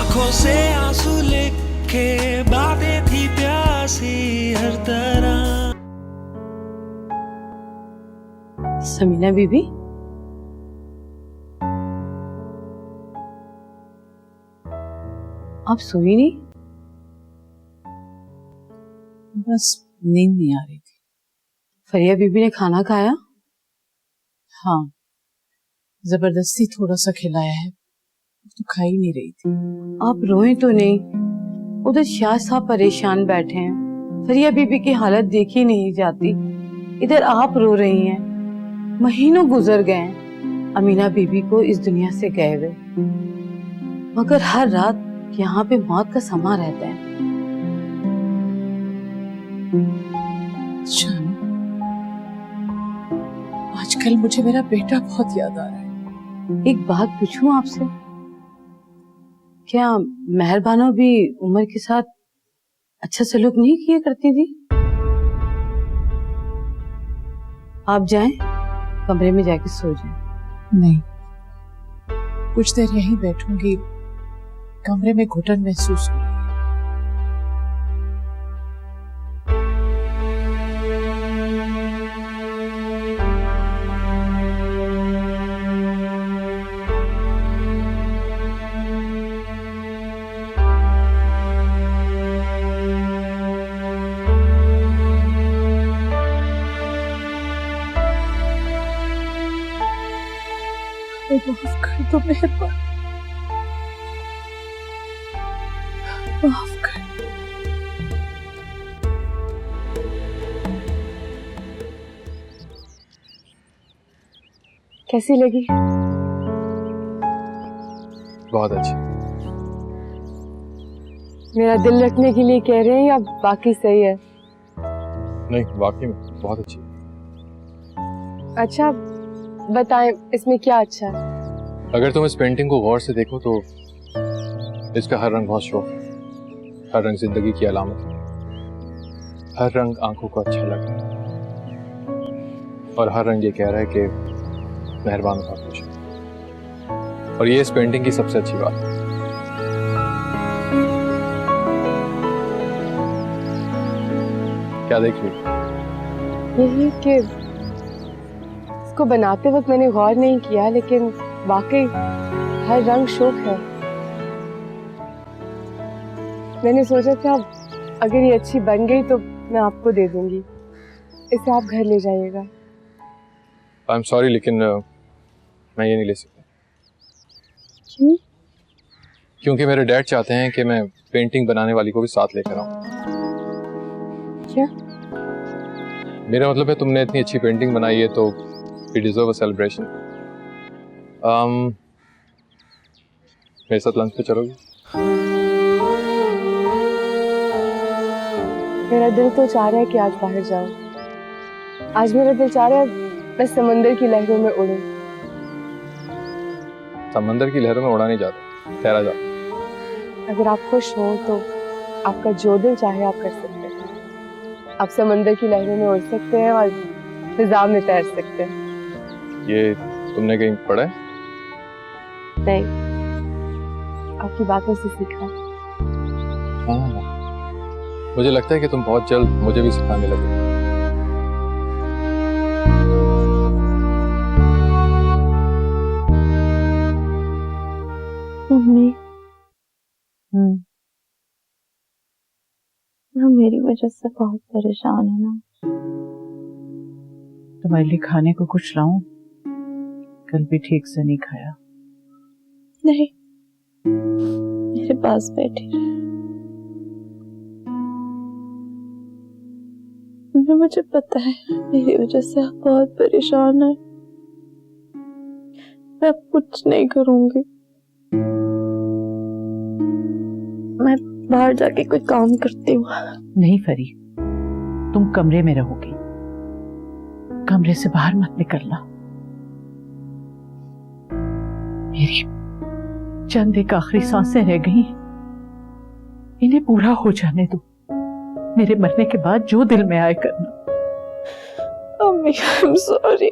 आंखों से आंसू लेके बातें थी प्यासी हर तरह। समीना बीबी, आप सोई नहीं? बस नींद नहीं आ रही थी। फरिया बीबी ने खाना खाया? हाँ, जबरदस्ती थोड़ा सा खिलाया है, तो खा ही नहीं रही थी। आप रोए तो नहीं? उधर शाह साहब परेशान बैठे हैं, फरिया बीबी की हालत देखी नहीं जाती, इधर आप रो रही हैं। महीनों गुजर गए हैं अमीना बीबी को इस दुनिया से गए हुए, मगर हर रात यहाँ पे मौत का समा रहता है। जानू, आजकल मुझे मेरा बेटा बहुत याद आ रहा है। एक बात पूछूं आपसे, क्या मेहरबानो भी उमर के साथ अच्छा सलूक नहीं किया करती थी? आप जाएं, कमरे में जाके सो जाएं। नहीं, कुछ देर यहीं बैठूंगी, कमरे में घुटन महसूस हो रही है। माफ कर दो मेहरबान, माफ कर। कैसी लगी? बहुत अच्छी। मेरा दिल रखने के लिए कह रहे हैं या बाकी सही है? नहीं, वाकई में बहुत अच्छी। अच्छा बताएं, इसमें क्या अच्छा है? अगर तुम इस पेंटिंग को गौर से देखो तो इसका हर रंग बहुत शौक है, हर रंग जिंदगी की अलामत है, हर रंग आंखों को अच्छा लग रहा है और हर रंग ये कह रहा है कि मेहरबान बहुत खुश है। और ये इस पेंटिंग की सबसे अच्छी बात है। क्या देख रही? यही कि इसको बनाते वक्त मैंने गौर नहीं किया, लेकिन वाकई हर रंग शौक है। मैंने सोचा था अगर ये अच्छी बन गई तो मैं आपको दे दूंगी, इसे आप घर ले जाइएगा। आई एम सॉरी, लेकिन मैं ये नहीं ले सकता। क्यों? क्योंकि मेरे डैड चाहते हैं कि मैं पेंटिंग बनाने वाली को भी साथ लेकर आऊं। क्या? मेरा मतलब है तुमने इतनी अच्छी पेंटिंग बनाई है तो you deserve a celebration. मेरे साथ लंच पे चलोगी? मेरा दिल तो चाह रहा है कि आज बाहर जाऊं। आज मेरा दिल चाह रहा है मैं समंदर की लहरों में उड़ूं। समंदर की लहरों में उड़ा नहीं जाता, तैरा जाता। अगर आप खुश हो तो आपका जो दिल चाहे आप कर सकते हैं। आप समंदर की लहरों में उड़ सकते हैं और फिजा में तैर सकते हैं। ये तुमने कहीं पढ़ा है? नहीं, आपकी बातों से सीखा। हाँ, मुझे लगता है कि तुम बहुत जल्द मुझे भी सिखाने लगे। मम्मी, हम मेरी वजह से बहुत परेशान है ना। तुम्हारे लिए खाने को कुछ लाऊं? कल भी ठीक से नहीं खाया। नहीं, मेरे पास बैठी रहे। मुझे पता है मेरी वजह से आप बहुत परेशान हैं। मैं कुछ नहीं करूंगी, मैं बाहर जाके कोई काम करती हूँ। नहीं फरी, तुम कमरे में रहोगी, कमरे से बाहर मत निकलना। मेरी चंद एक आखिरी सांसें रह गई, इन्हें पूरा हो जाने दो। मेरे मरने के बाद जो दिल में आए करना। Mummy, I am sorry.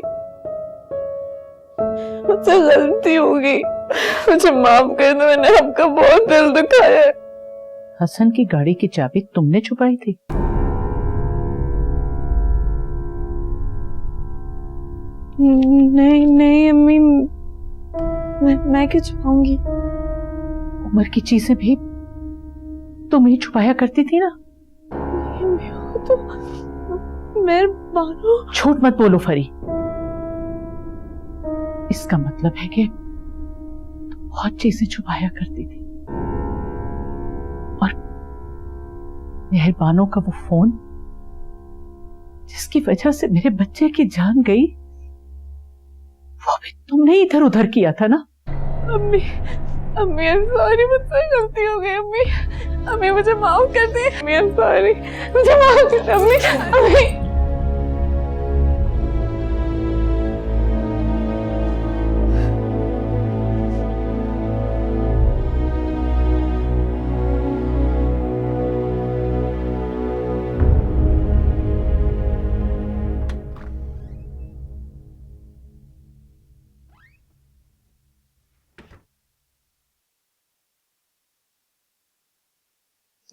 मुझसे गलती हो गई, मुझे माफ कर दो, मैंने आपका बहुत दिल दुखाया है। हसन की गाड़ी की चाबी तुमने छुपाई थी? नहीं नहीं अम्मी, मैं क्यों छुपाऊंगी? उम्र की चीजें भी तुम ही छुपाया करती थी ना। अम्मी, वो तो मेरे बालों। झूठ मत बोलो फरी, इसका मतलब है कि तुम बहुत चीजें छुपाया करती थी। और मेहरबानों का वो फोन जिसकी वजह से मेरे बच्चे की जान गई, वो भी तुमने इधर उधर किया था ना। अम्मी अम्मी I'm sorry, मुझसे गलती हो गई अम्मी। अम्मी मुझे माफ कर दे। अम्मी I'm sorry, मुझे माफ कर दे अम्मी। अम्मी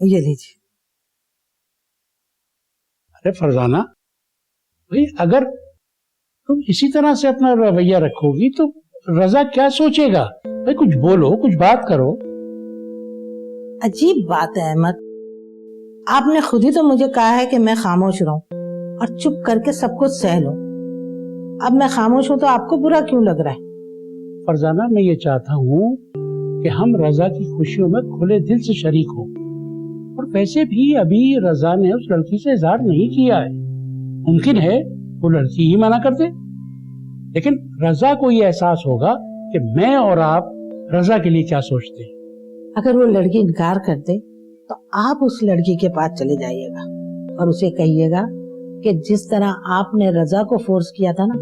ये लीजिए। अरे फरजाना भाई, अगर तुम इसी तरह से अपना रवैया रखोगी तो रजा क्या सोचेगा? भाई कुछ बोलो, कुछ बात करो। अजीब बात है अहमद, आपने खुद ही तो मुझे कहा है कि मैं खामोश रहूं और चुप करके सब कुछ सह लूं। अब मैं खामोश हूं तो आपको बुरा क्यों लग रहा है? फरजाना, मैं ये चाहता हूँ कि हम रजा की खुशियों में खुले दिल से शरीक हो। और वैसे भी अभी रजा ने उस लड़की से इजहार नहीं किया है, मुमकिन है वो लड़की ही मना कर दे। लेकिन रजा को ये एहसास होगा कि मैं और आप रजा के लिए क्या सोचते हैं। अगर वो लड़की इनकार कर दे तो आप उस लड़की के पास चले जाइएगा और उसे कहिएगा कि जिस तरह आपने रजा को फोर्स किया था ना,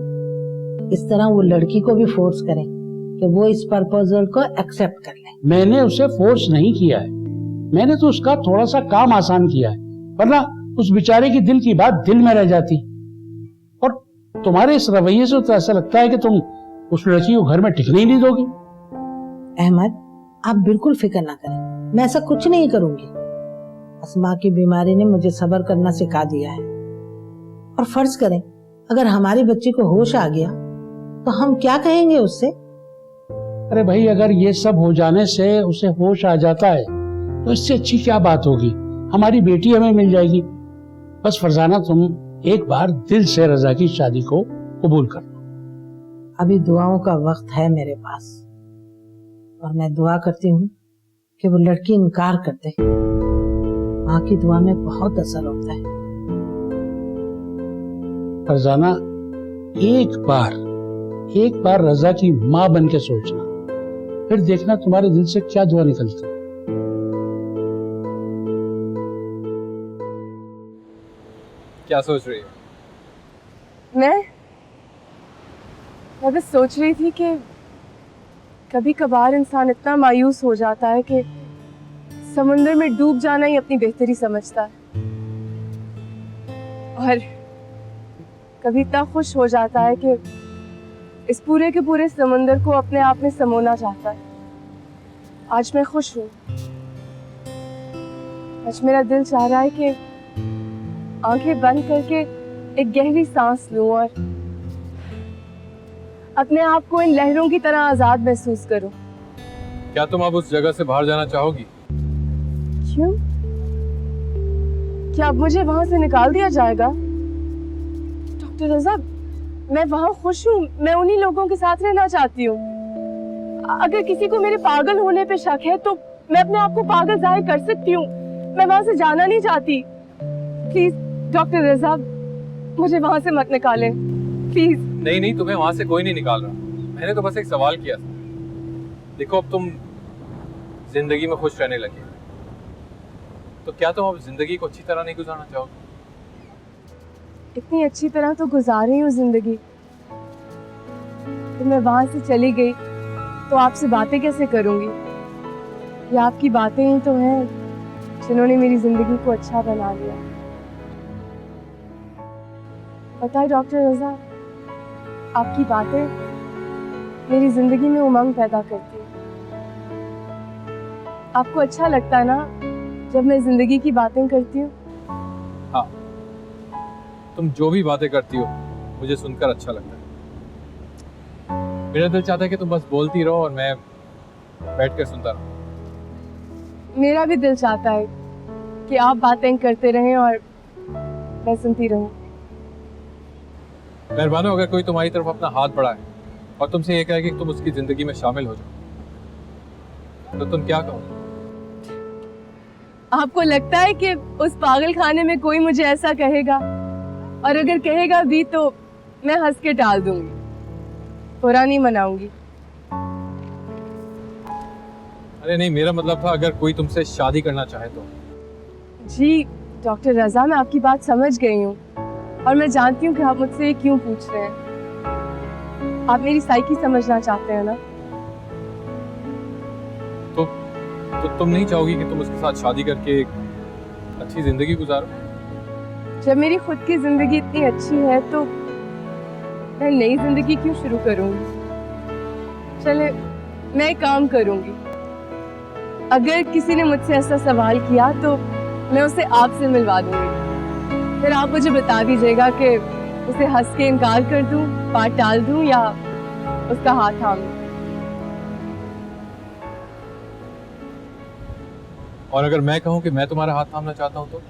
इस तरह वो लड़की को भी फोर्स करें कि वो इस प्रपोजल को एक्सेप्ट कर ले। मैंने उसे फोर्स नहीं किया है, मैंने तो उसका थोड़ा सा काम आसान किया है, वरना उस बेचारे की दिल की बात दिल में रह जाती। और तुम्हारे इस रवैये से तो ऐसा लगता है कि तुम उस लड़की को घर में टिकने ही नहीं दोगी। अहमद, आप बिल्कुल फिक्र ना करें, मैं ऐसा कुछ नहीं करूंगी। अस्मा की बीमारी ने मुझे सब्र करना सिखा दिया है। और फर्ज करें अगर हमारी बच्ची को होश आ गया तो हम क्या कहेंगे उससे? अरे भाई, अगर ये सब हो जाने से उसे होश आ जाता है तो इससे अच्छी क्या बात होगी? हमारी बेटी हमें मिल जाएगी। बस फरजाना, तुम एक बार दिल से रजा की शादी को कबूल कर लो। अभी दुआओं का वक्त है मेरे पास, और मैं दुआ करती हूँ कि वो लड़की इनकार कर दे। माँ की दुआ में बहुत असर होता है। फरजाना, एक बार रजा की माँ बन के सोचना, फिर देखना तुम्हारे दिल से क्या दुआ निकलती है। क्या सोच रही हो? मैं बस सोच रही थी कि कभी कभार इंसान इतना मायूस हो जाता है कि समुंदर में डूब जाना ही अपनी बेहतरी समझता है, और कभी इतना खुश हो जाता है कि इस पूरे के पूरे समुंदर को अपने आप में समोना चाहता है। आज मैं खुश हूँ। आज मेरा दिल चाह रहा है कि आंखें बंद करके एक गहरी सांस लूं और अपने आप को इन लहरों की तरह आजाद महसूस करूं। क्या तुम अब उस जगह से बाहर जाना चाहोगी? क्यों? क्या अब मुझे वहां से निकाल दिया जाएगा? डॉक्टर रजा, मैं वहां खुश हूँ, मैं उन्हीं लोगों के साथ रहना चाहती हूँ। अगर किसी को मेरे पागल होने पे शक है तो मैं अपने आप को पागल जाहिर कर सकती हूँ। मैं वहां से जाना नहीं चाहती। प्लीज डॉक्टर रजा, मुझे वहां से मत निकालें, प्लीज। नहीं, तुम्हें वहां से कोई नहीं निकाल रहा। मैंने तो बस एक सवाल किया था। देखो, अब तुम जिंदगी में खुश रहने लगे, तो क्या तुम अब जिंदगी को अच्छी तरह नहीं गुजारना चाहोगे? इतनी अच्छी तरह तो गुजार रही हूँ जिंदगी, तो मैं वहां से चली गई तो आपसे बातें कैसे करूंगी? ये आपकी बातें ही तो हैं जिन्होंने मेरी जिंदगी को अच्छा बना लिया। पता है डॉक्टर रजा, आपकी बातें मेरी जिंदगी में उमंग पैदा करती है। आपको अच्छा लगता है ना जब मैं जिंदगी की बातें करती हूँ? हाँ, तुम जो भी बातें करती हो मुझे सुनकर अच्छा लगता है। मेरा दिल चाहता है कि तुम बस बोलती रहो और मैं बैठ कर सुनता रहूं। मेरा भी दिल चाहता है कि आप बातें करते रहें और मैं सुनती रहूं। मेहरबानो, अगर कोई तुम्हारी तरफ अपना हाथ बढ़ाए और तुमसे ये कहे कि तुम उसकी जिंदगी में शामिल हो जाओ, तो तुम क्या कहोगे? आपको लगता है कि उस पागल खाने में कोई मुझे ऐसा कहेगा? और अगर कहेगा भी तो मैं हंस के टाल दूंगी, बुरा नहीं मनाऊंगी। अरे नहीं, मेरा मतलब था अगर कोई तुमसे शादी करना चाहे तो। जी डॉक्टर रजा, मैं आपकी बात समझ गई हूँ और मैं जानती हूँ कि आप मुझसे ये क्यों पूछ रहे हैं। आप मेरी साइकी समझना चाहते हैं ना? तो तुम नहीं चाहोगी कि तुम उसके साथ शादी करके एक अच्छी जिंदगी गुजारो? जब मेरी खुद की जिंदगी इतनी अच्छी है तो मैं नई जिंदगी क्यों शुरू करूंगी? चले, मैं एक काम करूंगी। अगर किसी ने मुझसे ऐसा सवाल किया तो मैं उसे आपसे मिलवा दूंगी। फिर आप मुझे बता दीजिएगा कि उसे हंस के इनकार कर दूं, बात टाल दूं या उसका हाथ थाम लूं। और अगर मैं कहूं कि मैं तुम्हारा हाथ थामना चाहता हूं तो?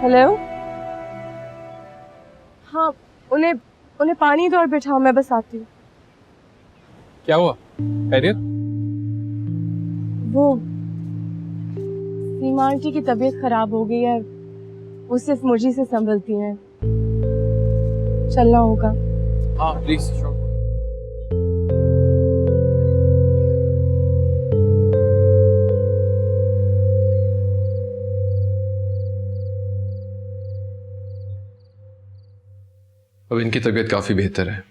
हेलो, हाँ, उन्हें उन्हें पानी दो और बिठाओ, मैं बस आती हूँ। क्या हुआ? खैरियत? वो सीमा आंटी की तबीयत खराब हो गई है, वो सिर्फ मुझे से संभलती हैं। चलना होगा। हाँ प्लीज, श्योर। अब इनकी तबीयत काफी बेहतर है,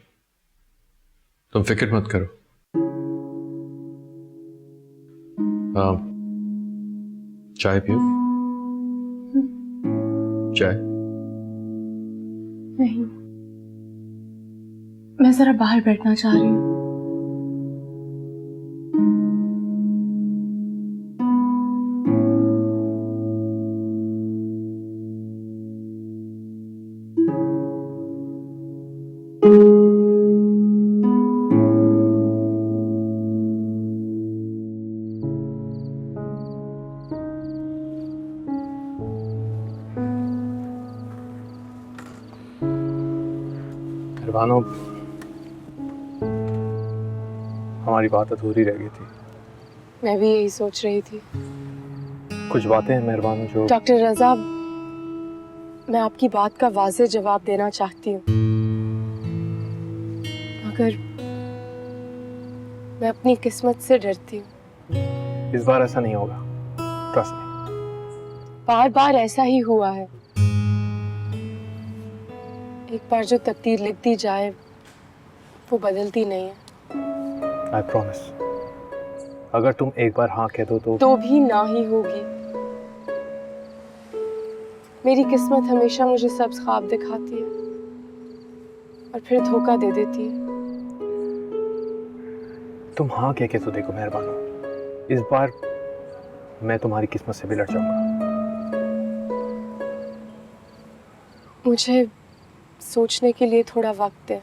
तुम फिक्र मत करो। चाय पियो? चाय? नहीं, मैं जरा बाहर बैठना चाह रही हूँ। मेहरबानो, हमारी बात अधूरी रह गई थी। मैं भी यही सोच रही थी। कुछ बातें हैं मेहरबानो जो... डॉक्टर रजा, मैं आपकी बात का वाज़ेह जवाब देना चाहती हूँ, मगर मैं अपनी किस्मत से डरती हूँ। इस बार ऐसा नहीं होगा, ट्रस्ट मी। बार बार ऐसा ही हुआ है। एक बार जो तकदीर लिख दी जाए वो बदलती नहीं है। आई प्रॉमिस, अगर तुम एक बार हाँ कह दो तो भी ना ही होगी। मेरी किस्मत हमेशा मुझे सब्ज ख्वाब दिखाती है और फिर धोखा दे देती है। तुम हाँ कह के तो देखो मेहरबानो, इस बार मैं तुम्हारी किस्मत से भी लड़ जाऊंगा। मुझे सोचने के लिए थोड़ा वक्त है।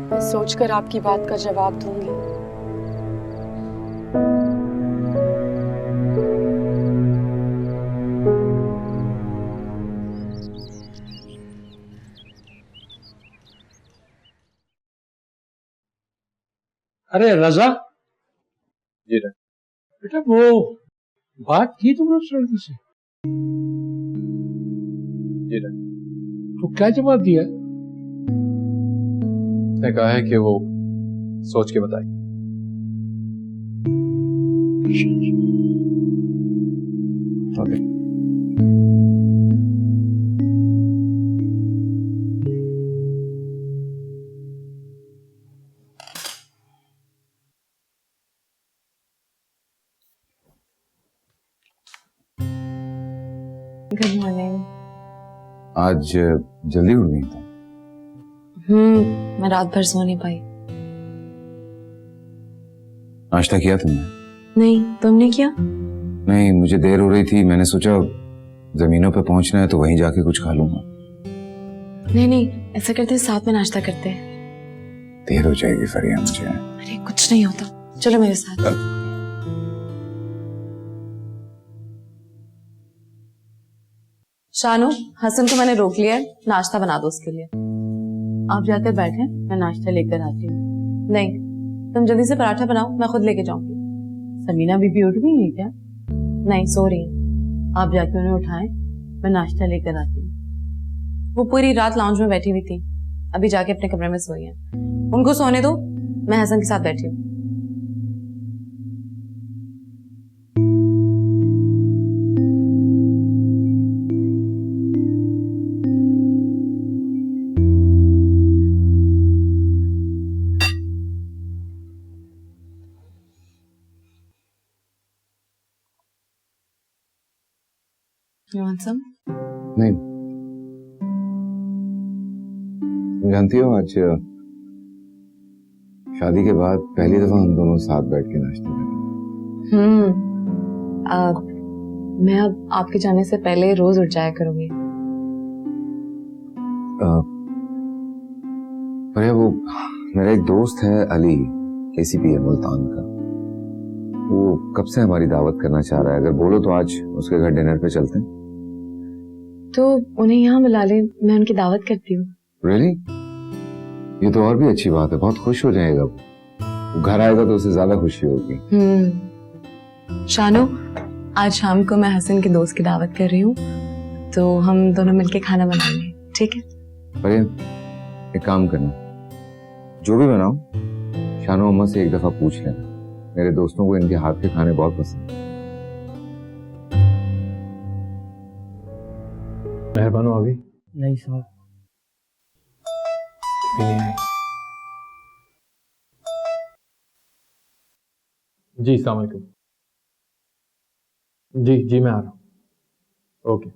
मैं सोचकर आपकी बात का जवाब दूंगी। अरे रजा, जी नहीं। बेटा वो बात की तुमने उस लड़की से? जी नहीं। तो क्या जवाब दिया? उसने कहा है कि वो सोच के बताए। ओके। Good morning. आज जल्दी उठ गई था। मैं रात भर सो नहीं पाई। नाश्ता किया तुमने? नहीं, तुमने किया? नहीं, मुझे देर हो रही थी, मैंने सोचा जमीनों पे पहुंचना है तो वहीं जाके कुछ खा लूंगा। नहीं, ऐसा करते हैं साथ में नाश्ता करते हैं। देर हो जाएगी फरिया मुझे। अरे कुछ नहीं होता, चलो मेरे साथ। शानू, हसन को मैंने रोक लिया है, नाश्ता बना दो उसके लिए। आप जाकर बैठे, मैं नाश्ता लेकर आती हूँ। नहीं, तुम जल्दी से पराठा बनाओ, मैं खुद लेके जाऊंगी। समीना बीबी उठ गई है क्या? नहीं, सो रही है। आप जाके उन्हें उठाएं, मैं नाश्ता लेकर आती हूँ। वो पूरी रात लाउंज में बैठी हुई थी, अभी जाके अपने कमरे में सोई है। उनको सोने दो, मैं हसन के साथ बैठी हूँ। You want some? नहीं, जानती हो आज शादी के बाद पहली दफा हम दोनों साथ बैठ के नाश्ता करें। मैं अब आपके जाने से पहले रोज उठ जाया करूंगी। पर वो मेरा एक दोस्त है अली, KCP है मुल्तान का। वो कब से हमारी दावत करना चाह रहा है, अगर बोलो तो आज उसके घर डिनर पे चलते हैं। तो उन्हें यहाँ बुला ले, मैं उनकी दावत करती हूँ। Really? ये तो और भी अच्छी बात है, बहुत खुश हो जाएगा वो घर आएगा तो उसे ज्यादा खुशी होगी। शानू, आज शाम को मैं हसन के दोस्त की दावत कर रही हूँ, तो हम दोनों मिलके खाना बनाएंगे, ठीक है? पर एक काम करना, जो भी बनाओ शानू अम्मा से एक दफा पूछ लेना, मेरे दोस्तों को इनके हाथ के खाने बहुत पसंद है। मेहरबानो आ गई? नहीं साहब। जी अस्सलाम वालेकुम। जी मैं आ रहा हूँ। ओके।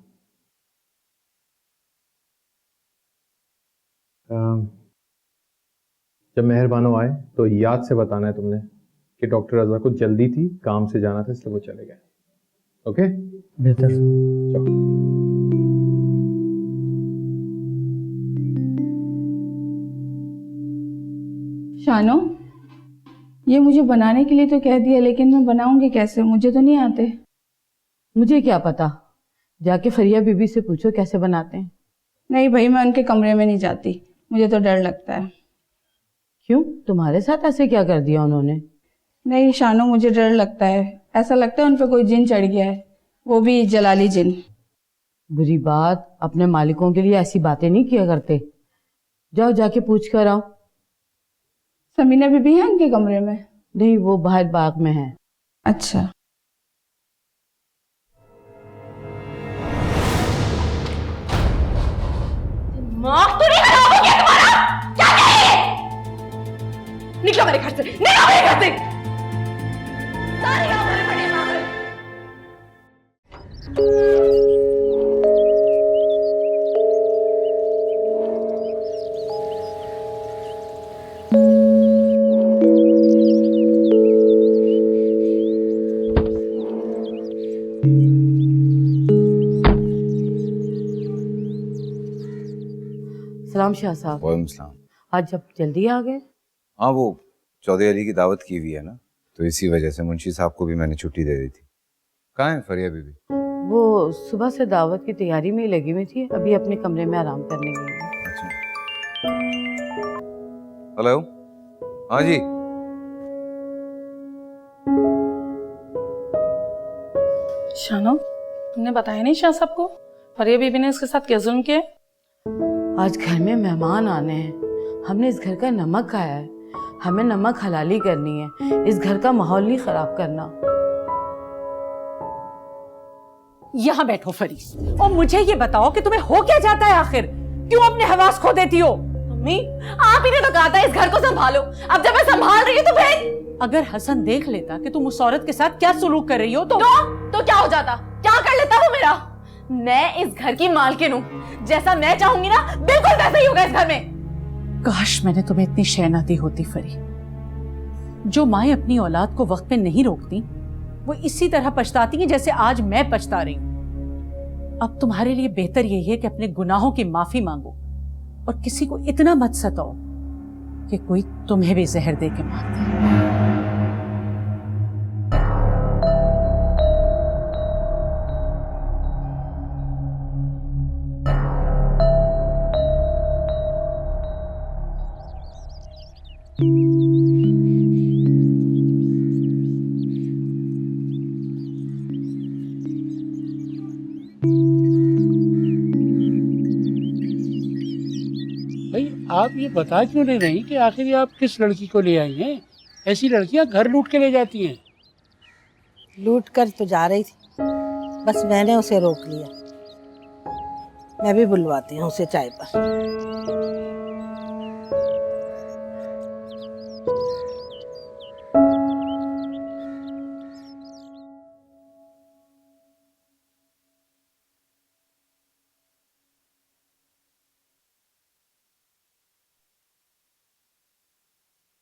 जब मेहरबानो आए तो याद से बताना है तुमने कि डॉक्टर रजा को जल्दी थी, काम से जाना था, इसलिए वो चले गए। ओके? बेहतर। चलो। शानो, ये मुझे बनाने के लिए तो कह दिया, लेकिन मैं बनाऊंगी कैसे? मुझे तो नहीं आते। मुझे क्या पता, जाके फरिया बीबी से पूछो कैसे बनाते हैं। नहीं भाई, मैं उनके कमरे में नहीं जाती, मुझे तो डर लगता है। क्यों, तुम्हारे साथ ऐसे क्या कर दिया उन्होंने? नहीं शानो, मुझे डर लगता है, ऐसा लगता है उन पर कोई जिन चढ़ गया है, वो भी जलाली जिन। बुरी बात, अपने मालिकों के लिए ऐसी बातें नहीं किया करते। जाओ जाके पूछ कर आओ। समीना बीबी है उनके कमरे में? नहीं, वो बाहर बाग में है। अच्छा। दिमाग तो नहीं खराब हो गया तुम्हारा? क्या चाहिए? निकलो मेरे घर से, निकलो मेरे घर से। सारे गाँव में पड़े पागल। सलाम शाह साहब। वालेकुम सलाम। आज जब जल्दी आ गए? हाँ, वो चौधरी अली की दावत की हुई है ना, तो इसी वजह से मुंशी साहब को भी मैंने छुट्टी दे दी थी। कहाँ है फरिया बीबी? वो सुबह से दावत की तैयारी में ही लगी हुई थी, अभी अपने कमरे में आराम करने गई है। अच्छा। हेलो, हाँ जी। शानो, तुमने बताया नहीं शाह साहब को फरिया बीबी ने उसके साथ क्या जुल्म किया? आज घर में मेहमान आने हैं, हमने इस घर का नमक खाया है, हमें नमक हलाली करनी है, इस घर का माहौल नहीं खराब करना। यहाँ बैठो फरी, और मुझे ये बताओ कि तुम्हें हो क्या जाता है आखिर? क्यों अपने हवास खो देती हो? मम्मी, आप ही ने तो कहा था इस घर को संभालो, अब जब मैं संभाल रही हूँ तो फिर? अगर हसन देख लेता कि तुम उस औरत के साथ क्या सुलूक कर रही हो तो क्या हो जाता? क्या कर लेता वो मेरा? मैं इस घर की मालकिन हूँ, जैसा मैं चाहूंगी ना बिल्कुल वैसा ही होगा इस घर में। काश मैंने तुम्हें इतनी शय ना दी होती फरी। जो माएं अपनी औलाद को वक्त पे नहीं रोकती वो इसी तरह पछताती हैं जैसे आज मैं पछता रही हूं। अब तुम्हारे लिए बेहतर यही है कि अपने गुनाहों की माफी मांगो और किसी को इतना मत सताओ कि कोई तुम्हें भी जहर दे के मार दे। भाई आप ये बता क्यों नहीं रही कि आखिर आप किस लड़की को ले आई हैं? ऐसी लड़कियां घर लूट के ले जाती हैं। लूट कर तो जा रही थी, बस मैंने उसे रोक लिया। मैं भी बुलवाती हूँ उसे चाय पर।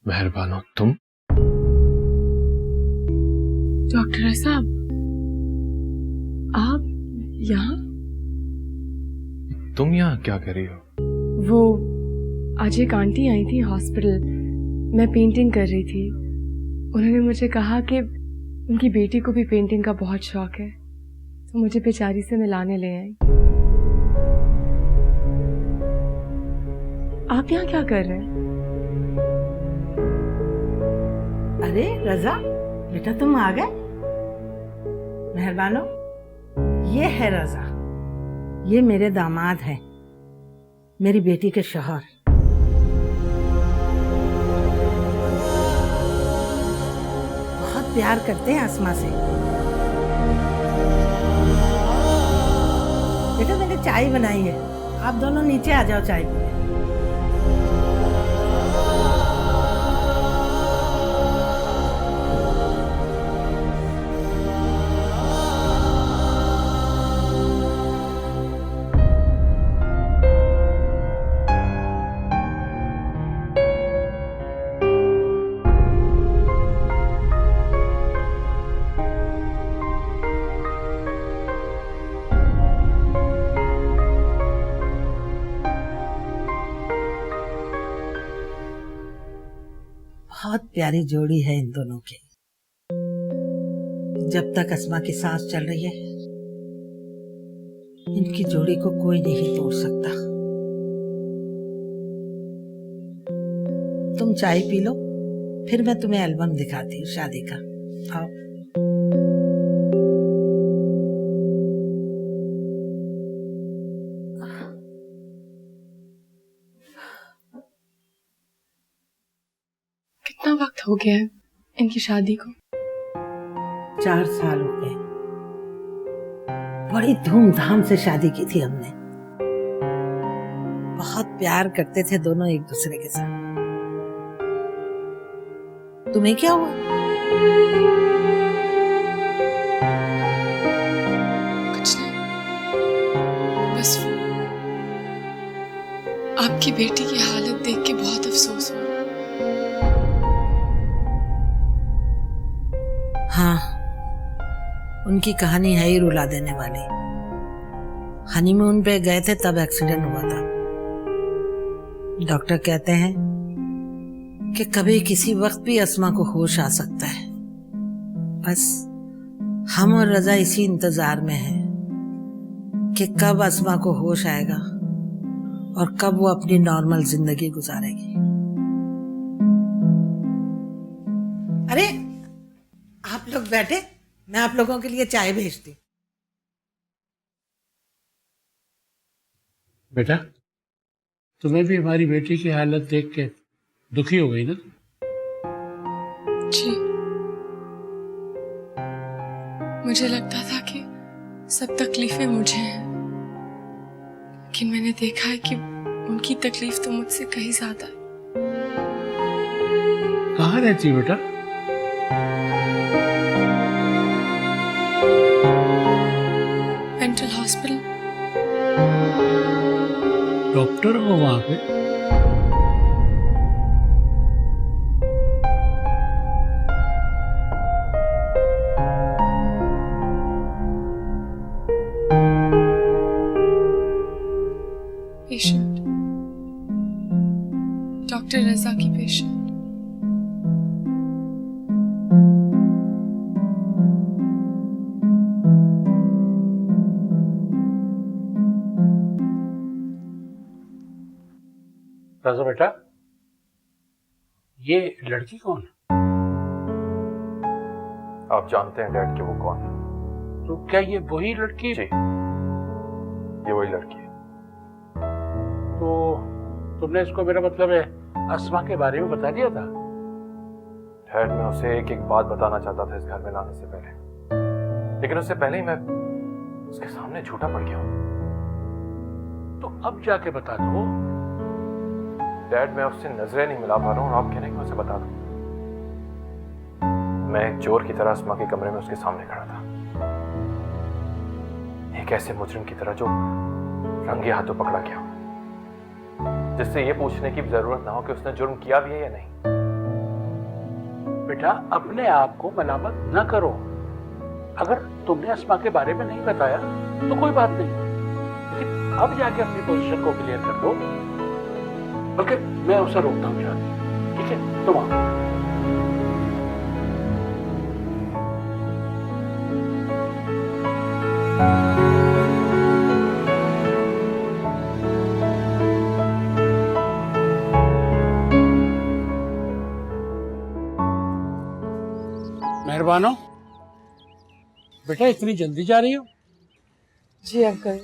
मेहरबान हो तुम। डॉक्टर साहब, आप यहाँ? तुम यहाँ क्या कर रही हो? वो आज एक आंटी आई थी हॉस्पिटल, मैं पेंटिंग कर रही थी। उन्होंने मुझे कहा कि उनकी बेटी को भी पेंटिंग का बहुत शौक है, तो मुझे बेचारी से मिलाने ले आई। आप यहाँ क्या कर रहे हैं? अरे रजा, बेटा तुम आ गए। मेहरबानो, ये है रजा, ये मेरे दामाद हैं, मेरी बेटी के शौहर। बहुत प्यार करते हैं आसमा से। बेटा मैंने चाय बनाई है, आप दोनों नीचे आ जाओ चाय पीने। बहुत प्यारी जोड़ी है इन दोनों की। जब तक अस्मा की सांस चल रही है, इनकी जोड़ी को कोई नहीं तोड़ सकता। तुम चाय पी लो, फिर मैं तुम्हें एल्बम दिखाती हूँ शादी का। आओ। कितना वक्त हो गया है इनकी शादी को? 4 साल हो गए। बड़ी धूमधाम से शादी की थी हमने। बहुत प्यार करते थे दोनों एक दूसरे के साथ। तुम्हें क्या हुआ? कुछ नहीं, बस आपकी बेटी की हालत देख के बहुत अफसोस हुआ। हाँ, उनकी कहानी है ही रुला देने वाली। हनीमून पे गए थे तब एक्सीडेंट हुआ था। डॉक्टर कहते हैं कि कभी किसी वक्त भी अस्मा को होश आ सकता है। बस हम और रजा इसी इंतजार में हैं कि कब अस्मा को होश आएगा और कब वो अपनी नॉर्मल जिंदगी गुजारेगी। अरे आप लोग बैठे, मैं आप लोगों के लिए चाय भेजती। बेटा तुम्हें भी हमारी बेटी की हालत देख के दुखी हो गई ना? जी, मुझे लगता था कि सब तकलीफें मुझे हैं, लेकिन मैंने देखा है कि उनकी तकलीफ तो मुझसे कहीं ज्यादा है। कहाँ रहती है बेटा? Mental hospital. डॉक्टर हो वहां पे? पेशेंट डॉक्टर रजा की पेशेंट। रजा बेटा, ये लड़की कौन है? आप जानते हैं डैड कि वो कौन है? तो क्या ये वही लड़की? जी, ये वही लड़की है। तो तुमने इसको, मेरा मतलब है, अस्मा के बारे में बता दिया था? डैड, मैं उसे एक एक बात बताना चाहता था इस घर में लाने से पहले, लेकिन उससे पहले ही मैं उसके सामने झूठा पड़ गया हूं। तो अब जाके बता दो। डैड, मैं उससे नजरें नहीं मिला पा रहा हूँ, आप कह रहे हैं कि मैं उसे बता दूं। मैं एक चोर की तरह अस्मा के कमरे में उसके सामने खड़ा था, एक ऐसे मुजरिम की तरह जो रंगे हाथों पकड़ा गया, जिससे ये पूछने की जरूरत ना हो कि उसने जुर्म किया भी है या नहीं। बेटा, अपने आप को मलामत न करो। अगर तुमने अस्मा के बारे में नहीं बताया तो कोई बात नहीं, लेकिन अब जाके अपनी पोजीशन को क्लियर कर दो। बल्कि मैं उसे रोकता हूँ जाके, ठीक है? तुम आओ। मेहरबानो, बेटा इतनी जल्दी जा रही हो? जी अंकल,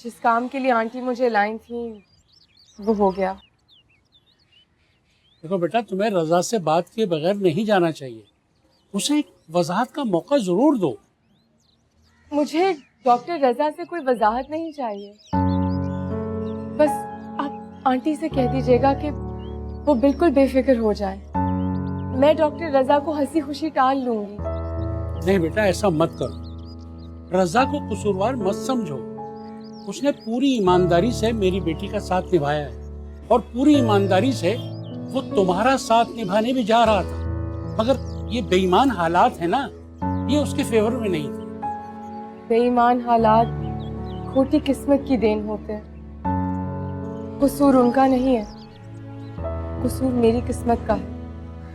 जिस काम के लिए आंटी मुझे लाई थी वो हो गया। देखो बेटा, तुम्हें रजा से बात किए बगैर नहीं जाना चाहिए। उसे एक वजाहत का मौका जरूर दो। मुझे डॉक्टर रजा से कोई वजाहत नहीं चाहिए। बस आप आंटी से कह दीजिएगा कि वो बिल्कुल बेफिक्र हो जाए। मैं डॉक्टर रजा को हंसी खुशी टाल लूंगी। नहीं बेटा, ऐसा मत करो। रजा को कसूरवार मत समझो। उसने पूरी ईमानदारी से मेरी बेटी का साथ निभाया है और पूरी ईमानदारी से वो तुम्हारा साथ निभाने भी जा रहा था, मगर ये बेईमान हालात है ना, ये उसके फेवर में नहीं थे। बेईमान हालात खोटी किस्मत की देन होते हैं। कसूर उनका नहीं है, कसूर मेरी किस्मत का है।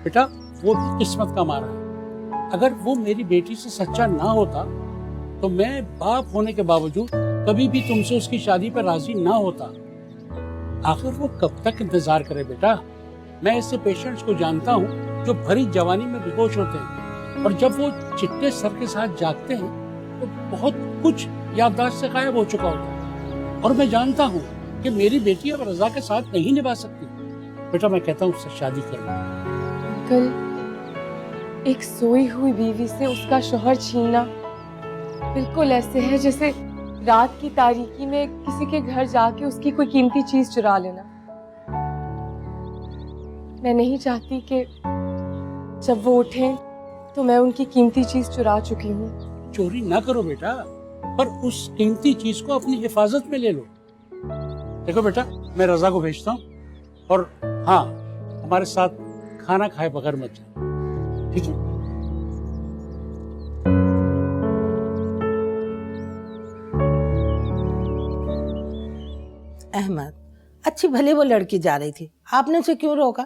बेटा, वो भी किस्मत का मारा है। अगर वो मेरी बेटी से सच्चा ना होता तो मैं बाप होने के बावजूद कभी भी तुमसे उसकी शादी पर राजी ना होता। आखिर वो कब तक इंतजार करे बेटा? मैं ऐसे पेशेंट्स को जानता हूँ जो भरी जवानी में बेहोश होते हैं और जब वो चिट्टे सर के साथ जागते हैं तो बहुत कुछ याददाश्त से गायब हो चुका होता है। और मैं जानता हूँ कि मेरी बेटी अब रजा के साथ नहीं निभा सकती। बेटा, मैं कहता हूँ उससे शादी कर लो। अंकल, एक सोई हुई बीवी से उसका शौहर छीनना बिल्कुल ऐसे है जैसे रात की तारीकी में किसी के घर जाके उसकी कोई कीमती चीज चुरा लेना। मैं नहीं चाहती कि जब वो उठें तो मैं उनकी कीमती चीज चुरा चुकी हूँ। चोरी ना करो बेटा, पर उस कीमती चीज को अपनी हिफाजत में ले लो। देखो बेटा, मैं रजा को भेजता हूँ और हाँ, हमारे साथ खाना खाए बगैर मत जाओ, ठीक है? अहमद, अच्छी भली वो लड़की जा रही थी, आपने उसे क्यों रोका?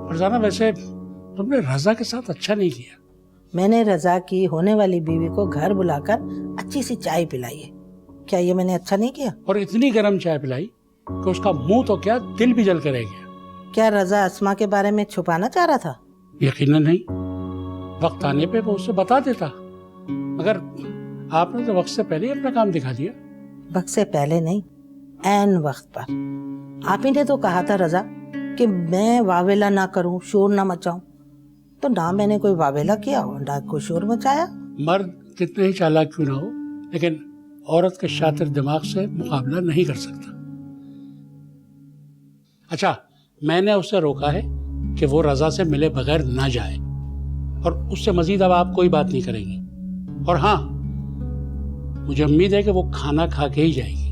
फरजाना, वैसे तुमने रजा के साथ अच्छा नहीं किया। मैंने रजा की होने वाली बीवी को घर बुलाकर अच्छी सी चाय पिलाई है। क्या ये मैंने अच्छा नहीं किया? और इतनी गर्म चाय पिलाई कि उसका मुंह तो क्या, दिल भी जल कर रह गया। क्या रजा अस्मा के बारे में छुपाना चाह रहा था? यकीनन नहीं। वक्त आने पे वो उसे बता देता, मगर आपने तो वक्त से पहले ही अपना काम दिखा दिया। वक्त से पहले नहीं, ऐन वक्त पर। आप ही ने तो कहा था रजा कि मैं वावेला ना करूं, शोर ना मचाऊं, तो ना मैंने कोई वावेला किया और ना कोई शोर मचाया। मर्द कितने ही चालाक क्यों ना हो, लेकिन औरत के शातिर दिमाग से मुकाबला नहीं कर सकता। अच्छा, मैंने उससे रोका है कि वो रजा से मिले बगैर ना जाए, और उससे मजीद अब आप कोई बात नहीं करेंगे। और हाँ, मुझे उम्मीद है कि वो खाना खा के ही जाएगी।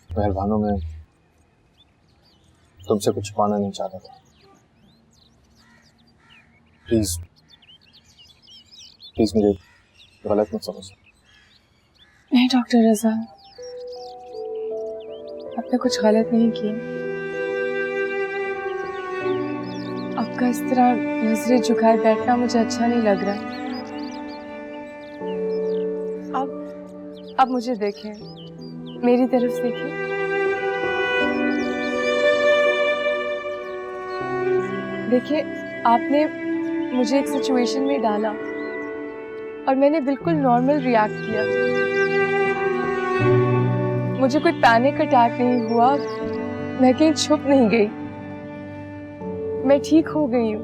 मेहरबानों में तुमसे कुछ पाना नहीं चाहता था। प्लीज प्लीज मुझे गलत मत समझ। नहीं डॉक्टर रजा, आपने कुछ गलत नहीं किया। आपका इस तरह नजरें झुकाए बैठना मुझे अच्छा नहीं लग रहा। अब मुझे देखें, मेरी तरफ देखें। देखिए, आपने मुझे एक सिचुएशन में डाला और मैंने बिल्कुल नॉर्मल रिएक्ट किया। मुझे कोई पैनिक अटैक नहीं हुआ, मैं कहीं छुप नहीं गई, मैं ठीक हो गई हूँ।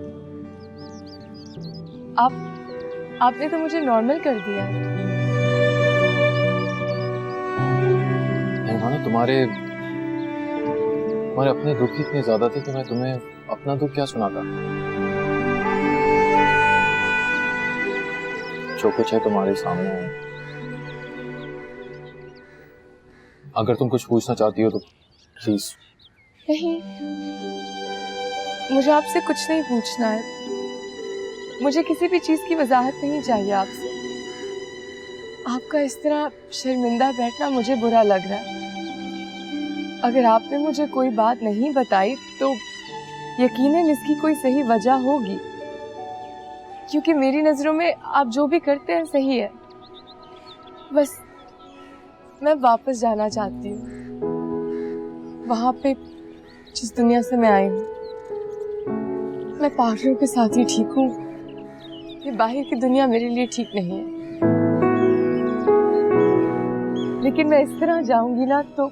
आपने तो मुझे नॉर्मल कर दिया। तुम्हारे अपने दुख इतने ज्यादा थे कि मैं तुम्हें अपना दुख क्या सुनाता। जो कुछ है तुम्हारे सामने है। अगर तुम कुछ पूछना चाहती हो तो प्लीज। नहीं, मुझे आपसे कुछ नहीं पूछना है। मुझे किसी भी चीज की वजाहत नहीं चाहिए आपसे। आपका इस तरह शर्मिंदा बैठना मुझे बुरा लग रहा है। अगर आपने मुझे कोई बात नहीं बताई तो यकीनन इसकी कोई सही वजह होगी, क्योंकि मेरी नजरों में आप जो भी करते हैं सही है। बस मैं वापस जाना चाहती हूँ वहां पे जिस दुनिया से मैं आई हूँ। मैं पागलों के साथ ही ठीक हूँ, ये बाहर की दुनिया मेरे लिए ठीक नहीं है। लेकिन मैं इस तरह जाऊंगी ना तो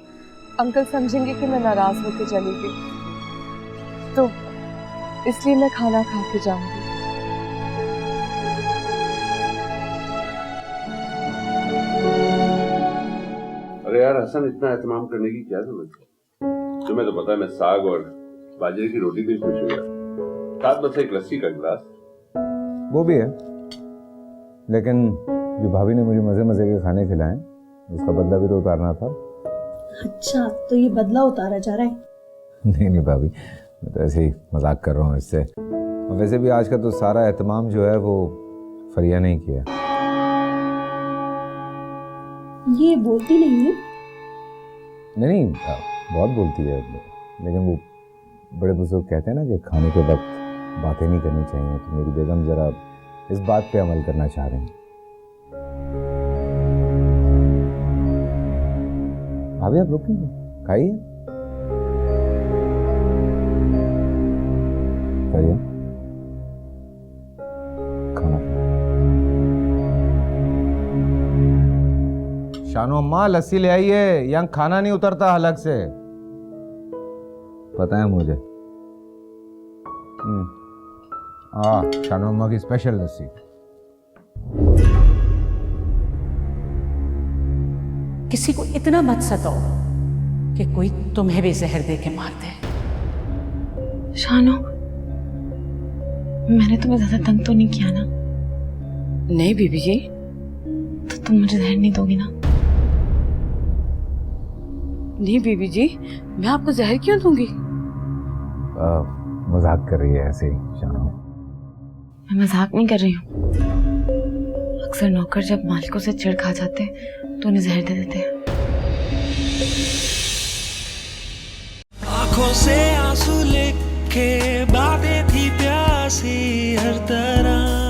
अंकल समझेंगे कि मैं नाराज होकर चली गई, तो इसलिए मैं खाना खा के जाऊंगी। अरे यार हसन, इतना एहतमाम करने की क्या जरूरत है? तुम्हें तो पता है मैं साग और बाजरे की रोटी भी खुश हो गया, साथ बस एक लस्सी का गिलास। वो भी है, लेकिन जो भाभी ने मुझे मजे मजे के खाने खिलाए उसका बदला भी तो उतारना था। अच्छा, तो ये बदला उतारा जा रहा है? नहीं भाभी, मैं तो ऐसे ही मजाक कर रहा हूँ इससे। और वैसे भी आज का तो सारा एहतमाम जो है वो फरिया नहीं किया। ये बोलती नहीं है? नहीं, बहुत बोलती है, लेकिन वो बड़े बुजुर्ग कहते हैं ना कि खाने के वक्त बातें नहीं करनी चाहिए, तो मेरी बेगम जरा इस बात पे अमल करना चाह रही हैं। भाभी आप रुकेंगे? खाइए। खाइए खाना। शानो अम्मा लस्सी ले आइए, यहाँ खाना नहीं उतरता हलक से। पता है मुझे। शानो अम्मा की स्पेशल लस्सी। किसी को इतना मत सताओ कि कोई तुम्हें भी जहर दे के मार दे। शानो, मैंने तुम्हें ज्यादा तंग तो नहीं किया ना? नहीं बीबी जी। तो तुम मुझे जहर नहीं दोगी ना? नहीं बीबी जी, मैं आपको जहर क्यों दूंगी? मजाक कर रही है ऐसे ही शानो। मैं मजाक नहीं कर रही हूँ। अक्सर नौकर जब मालिकों से चिढ़ खा जाते तो उन्हें जहर दे देते हैं। आंखों से आंसू लेके बातें थी प्यासी हर तरह।